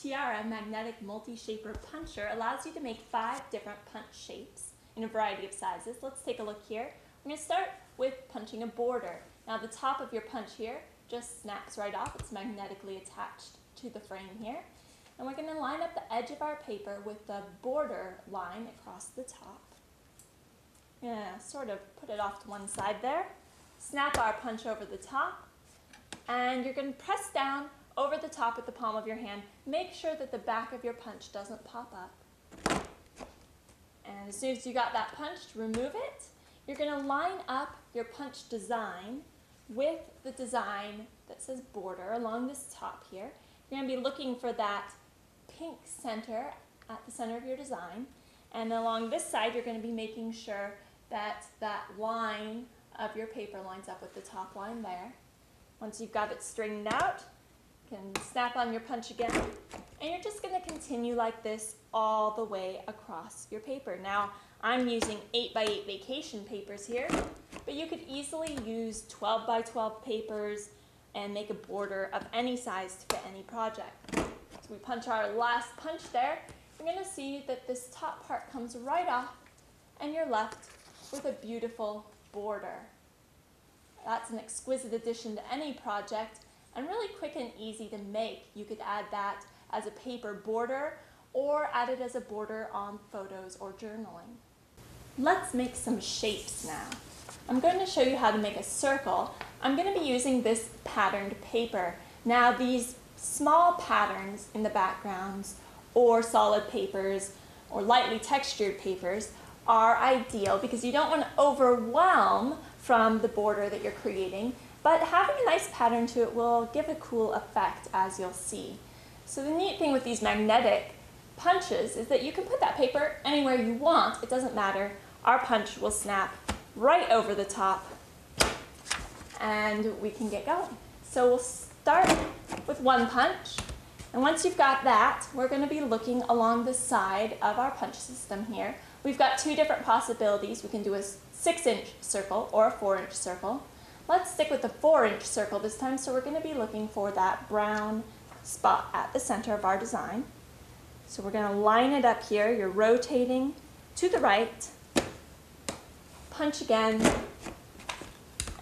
Tiara magnetic multi-shaper puncher allows you to make 5 different punch shapes in a variety of sizes. Let's take a look here. We're going to start with punching a border. Now the top of your punch here just snaps right off. It's magnetically attached to the frame here. And we're going to line up the edge of our paper with the border line across the top. Yeah, sort of put it off to one side there. Snap our punch over the top. And you're going to press down over the top with the palm of your hand. Make sure that the back of your punch doesn't pop up. And as soon as you got that punched, remove it. You're going to line up your punch design with the design that says border along this top here. You're going to be looking for that pink center at the center of your design. And along this side, you're going to be making sure that that line of your paper lines up with the top line there. Once you've got it straightened out, you can snap on your punch again, and you're just going to continue like this all the way across your paper. Now, I'm using 8x8 vacation papers here, but you could easily use 12x12 papers and make a border of any size to fit any project. So we punch our last punch there. You're going to see that this top part comes right off, and you're left with a beautiful border. That's an exquisite addition to any project and really quick and easy to make. You could add that as a paper border or add it as a border on photos or journaling. Let's make some shapes now. I'm going to show you how to make a circle. I'm going to be using this patterned paper. Now these small patterns in the backgrounds or solid papers or lightly textured papers are ideal because you don't want to overwhelm from the border that you're creating, but having a nice pattern to it will give a cool effect, as you'll see. So the neat thing with these magnetic punches is that you can put that paper anywhere you want. It doesn't matter. Our punch will snap right over the top and we can get going. So we'll start with one punch, and once you've got that, we're going to be looking along the side of our punch system here. We've got 2 different possibilities. We can do a 6-inch circle or a 4-inch circle. Let's stick with the 4-inch circle this time, so we're going to be looking for that brown spot at the center of our design. So we're going to line it up here. You're rotating to the right, punch again,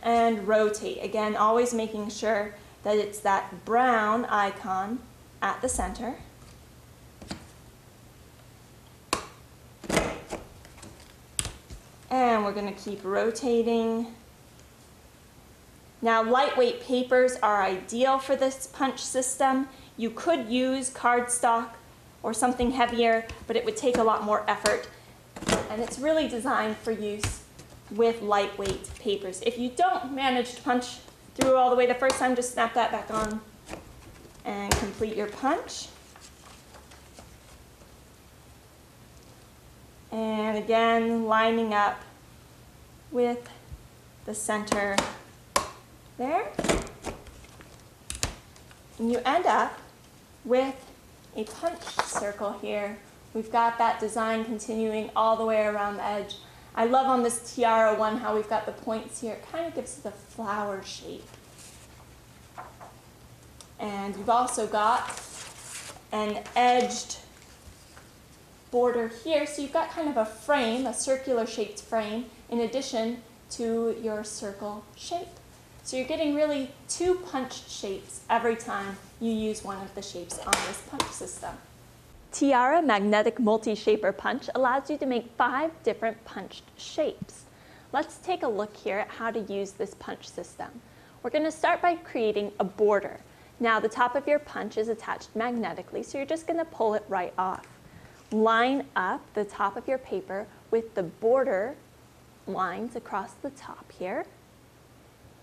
and rotate. Again, always making sure that it's that brown icon at the center. And we're going to keep rotating. Now, lightweight papers are ideal for this punch system. You could use cardstock or something heavier, but it would take a lot more effort. And it's really designed for use with lightweight papers. If you don't manage to punch through all the way the first time, just snap that back on and complete your punch. And again, lining up with the center there. And you end up with a punch circle here. We've got that design continuing all the way around the edge. I love on this Tiara one how we've got the points here. It kind of gives it a flower shape. And you've also got an edged border here, so you've got kind of a frame, a circular shaped frame, in addition to your circle shape. So you're getting really 2 punched shapes every time you use one of the shapes on this punch system. Tiara Magnetic Multi-Shaper Punch allows you to make 5 different punched shapes. Let's take a look here at how to use this punch system. We're going to start by creating a border. Now the top of your punch is attached magnetically, so you're just going to pull it right off. Line up the top of your paper with the border lines across the top here.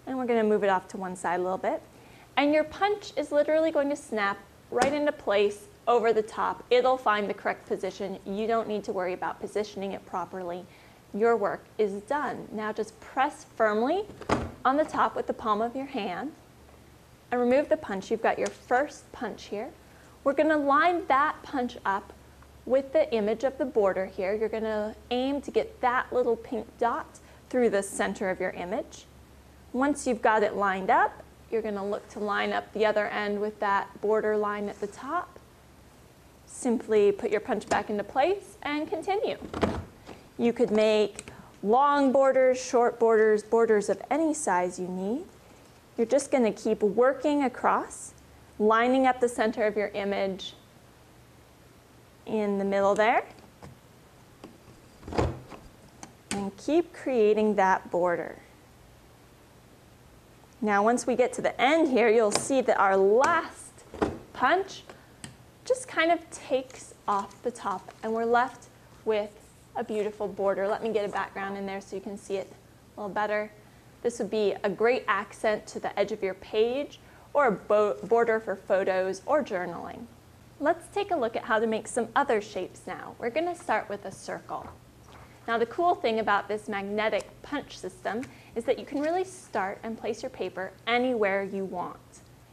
And we're going to move it off to one side a little bit. And your punch is literally going to snap right into place over the top. It'll find the correct position. You don't need to worry about positioning it properly. Your work is done. Now just press firmly on the top with the palm of your hand and remove the punch. You've got your first punch here. We're going to line that punch up with the image of the border here. You're going to aim to get that little pink dot through the center of your image. Once you've got it lined up, you're going to look to line up the other end with that border line at the top. Simply put your punch back into place and continue. You could make long borders, short borders, borders of any size you need. You're just going to keep working across, lining up the center of your image in the middle there, and keep creating that border. Now once we get to the end here, you'll see that our last punch just kind of takes off the top and we're left with a beautiful border. Let me get a background in there so you can see it a little better. This would be a great accent to the edge of your page or a border for photos or journaling. Let's take a look at how to make some other shapes now. We're going to start with a circle. Now the cool thing about this magnetic punch system is that you can really start and place your paper anywhere you want.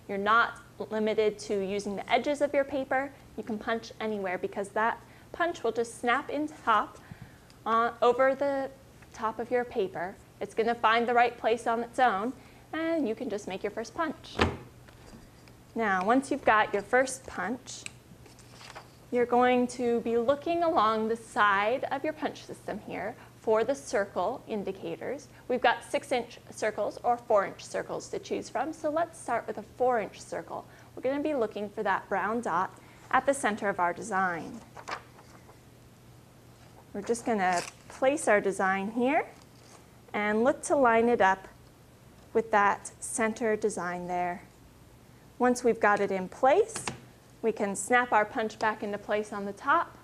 You're not limited to using the edges of your paper. You can punch anywhere because that punch will just snap in top over the top of your paper. It's going to find the right place on its own and you can just make your first punch. Now once you've got your first punch, you're going to be looking along the side of your punch system here for the circle indicators. We've got 6-inch circles or 4-inch circles to choose from, so let's start with a 4-inch circle. We're going to be looking for that brown dot at the center of our design. We're just going to place our design here and look to line it up with that center design there. Once we've got it in place, we can snap our punch back into place on the top.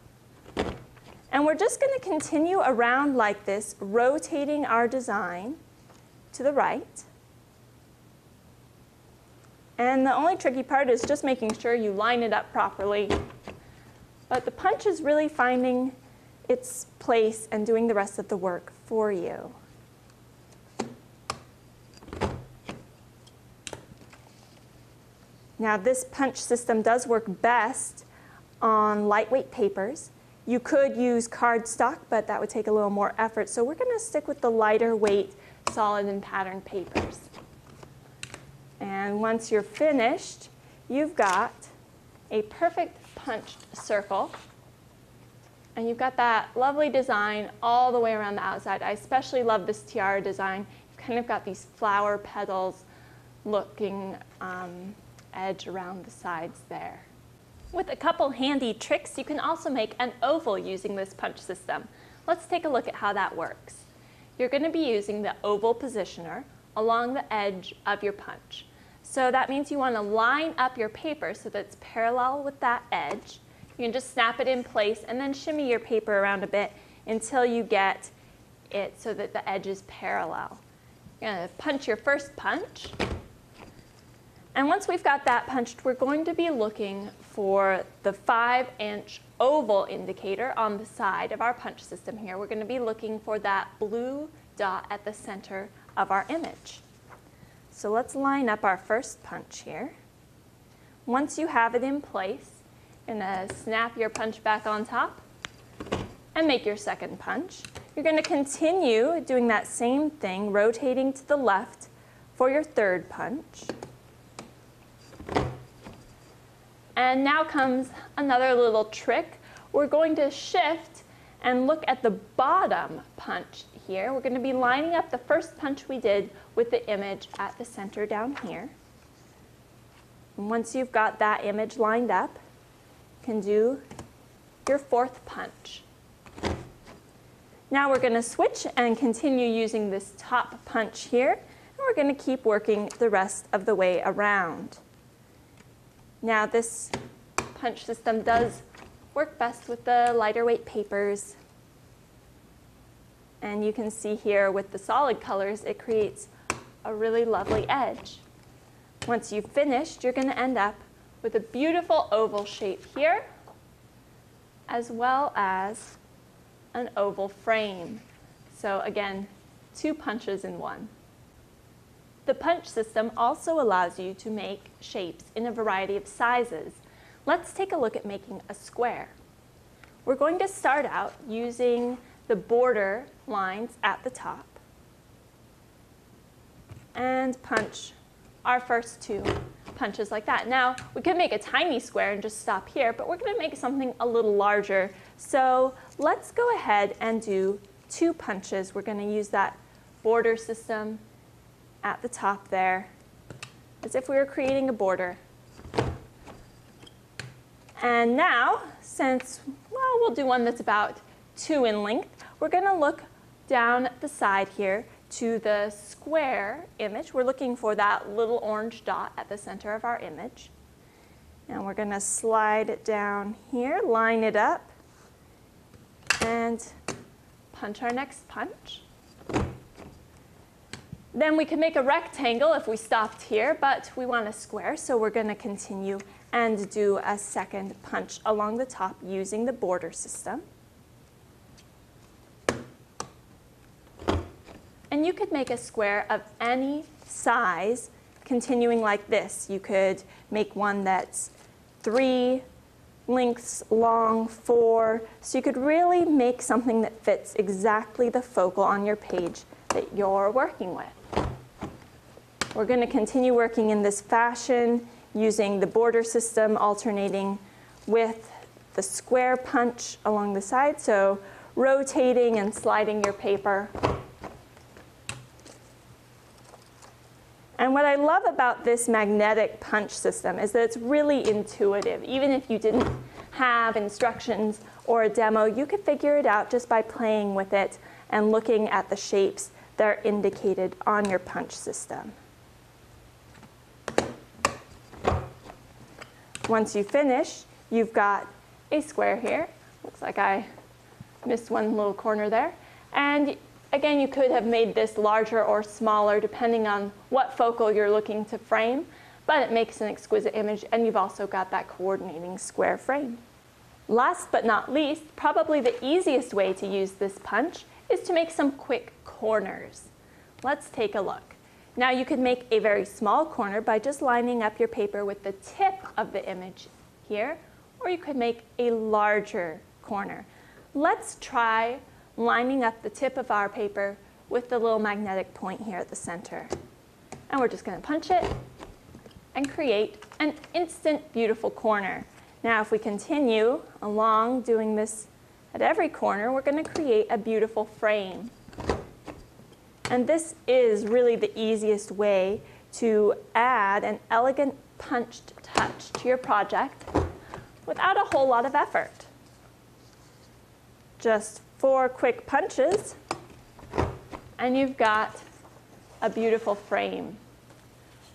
And we're just going to continue around like this, rotating our design to the right. And the only tricky part is just making sure you line it up properly. But the punch is really finding its place and doing the rest of the work for you. Now this punch system does work best on lightweight papers. You could use cardstock, but that would take a little more effort. So we're going to stick with the lighter weight solid and patterned papers. And once you're finished, you've got a perfect punched circle. And you've got that lovely design all the way around the outside. I especially love this tiara design. You've kind of got these flower petals looking edge around the sides there. With a couple handy tricks, you can also make an oval using this punch system. Let's take a look at how that works. You're going to be using the oval positioner along the edge of your punch. So that means you want to line up your paper so that it's parallel with that edge. You can just snap it in place and then shimmy your paper around a bit until you get it so that the edge is parallel. You're going to punch your first punch. And once we've got that punched, we're going to be looking for the 5-inch oval indicator on the side of our punch system here. We're going to be looking for that blue dot at the center of our image. So let's line up our first punch here. Once you have it in place, you're going to snap your punch back on top and make your second punch. You're going to continue doing that same thing, rotating to the left for your third punch. And now comes another little trick. We're going to shift and look at the bottom punch here. We're going to be lining up the first punch we did with the image at the center down here. And once you've got that image lined up, you can do your fourth punch. Now we're going to switch and continue using this top punch here, and we're going to keep working the rest of the way around. Now this punch system does work best with the lighter weight papers. And you can see here with the solid colors, it creates a really lovely edge. Once you've finished, you're going to end up with a beautiful oval shape here, as well as an oval frame. So again, 2 punches in one. The punch system also allows you to make shapes in a variety of sizes. Let's take a look at making a square. We're going to start out using the border lines at the top and punch our first 2. punches like that. Now, we could make a tiny square and just stop here, but we're going to make something a little larger. So let's go ahead and do 2 punches. We're going to use that border system at the top there, as if we were creating a border. And now, since, well, we'll do one that's about 2 in length, we're going to look down the side here to the square image. We're looking for that little orange dot at the center of our image. And we're going to slide it down here, line it up, and punch our next punch. Then we can make a rectangle if we stopped here, but we want a square, so we're going to continue and do a second punch along the top using the border system. And you could make a square of any size, continuing like this. You could make one that's 3 lengths long, 4. So you could really make something that fits exactly the focal on your page that you're working with. We're going to continue working in this fashion using the border system alternating with the square punch along the side. So rotating and sliding your paper. And what I love about this magnetic punch system is that it's really intuitive. Even if you didn't have instructions or a demo, you could figure it out just by playing with it and looking at the shapes that are indicated on your punch system. Once you finish, you've got a square here. Looks like I missed one little corner there. And again, you could have made this larger or smaller depending on what focal you're looking to frame, but it makes an exquisite image, and you've also got that coordinating square frame. Last but not least, probably the easiest way to use this punch is to make some quick corners. Let's take a look. Now you could make a very small corner by just lining up your paper with the tip of the image here, or you could make a larger corner. Let's try lining up the tip of our paper with the little magnetic point here at the center. And we're just going to punch it and create an instant beautiful corner. Now if we continue along doing this at every corner, we're going to create a beautiful frame. And this is really the easiest way to add an elegant punched touch to your project without a whole lot of effort. Just 4 quick punches, and you've got a beautiful frame.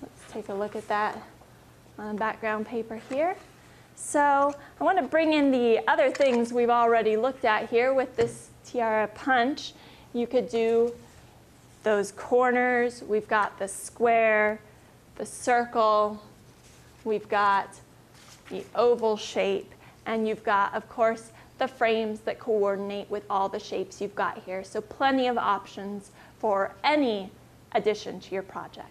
Let's take a look at that on the background paper here. So I want to bring in the other things we've already looked at here with this Tiara punch. You could do those corners. We've got the square, the circle, we've got the oval shape, and you've got, of course, the frames that coordinate with all the shapes you've got here. So plenty of options for any addition to your project.